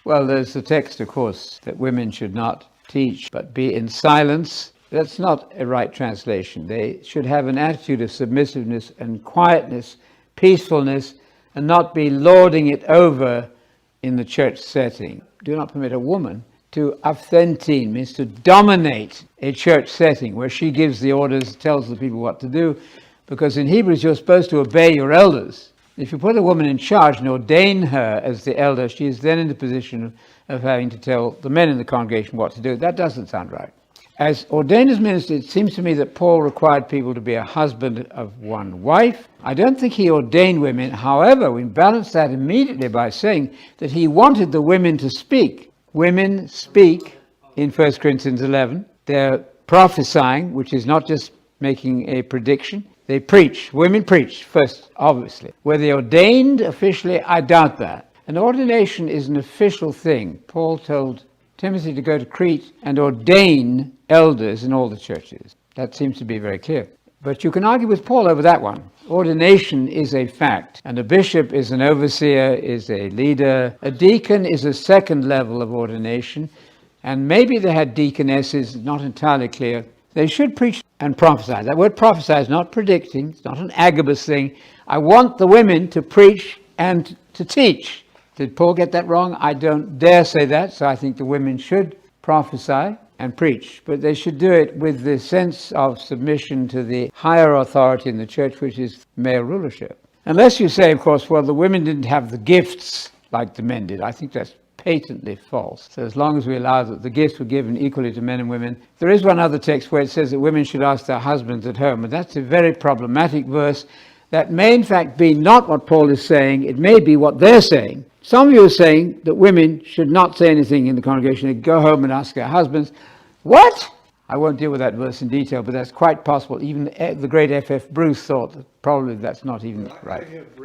Well, there's the text, of course, that women should not teach but be in silence. That's not a right translation. They should have an attitude of submissiveness and quietness, peacefulness, and not be lording it over in the church setting. Do not permit a woman to authentine, means to dominate a church setting where she gives the orders, tells the people what to do, because in Hebrews you're supposed to obey your elders. If you put a woman in charge and ordain her as the elder, she is then in the position of having to tell the men in the congregation what to do. That doesn't sound right. As ordained as minister, it seems to me that Paul required people to be a husband of one wife. I don't think he ordained women. However, we balance that immediately by saying that he wanted the women to speak. Women speak in 1 Corinthians 11. They're prophesying, which is not just making a prediction. They preach. Women preach first, obviously. Were they ordained officially? I doubt that. An ordination is an official thing. Paul told Timothy to go to Crete and ordain elders in all the churches. That seems to be very clear. But you can argue with Paul over that one. Ordination is a fact, and a bishop is an overseer, is a leader. A deacon is a second level of ordination, and maybe they had deaconesses, not entirely clear. They should preach and prophesy. That word prophesy is not predicting, it's not an Agabus thing. I want the women to preach and to teach. Did Paul get that wrong? I don't dare say that, so I think the women should prophesy and preach, but they should do it with the sense of submission to the higher authority in the church, which is male rulership. Unless you say, of course, well, the women didn't have the gifts like the men did. I think that's patently false. So as long as we allow that the gifts were given equally to men and women. There is one other text where it says that women should ask their husbands at home, and that's a very problematic verse. That may in fact be not what Paul is saying, it may be what they're saying. Some of you are saying that women should not say anything in the congregation, they go home and ask their husbands. What? I won't deal with that verse in detail, but that's quite possible. Even the great F.F. Bruce thought that probably that's not even right.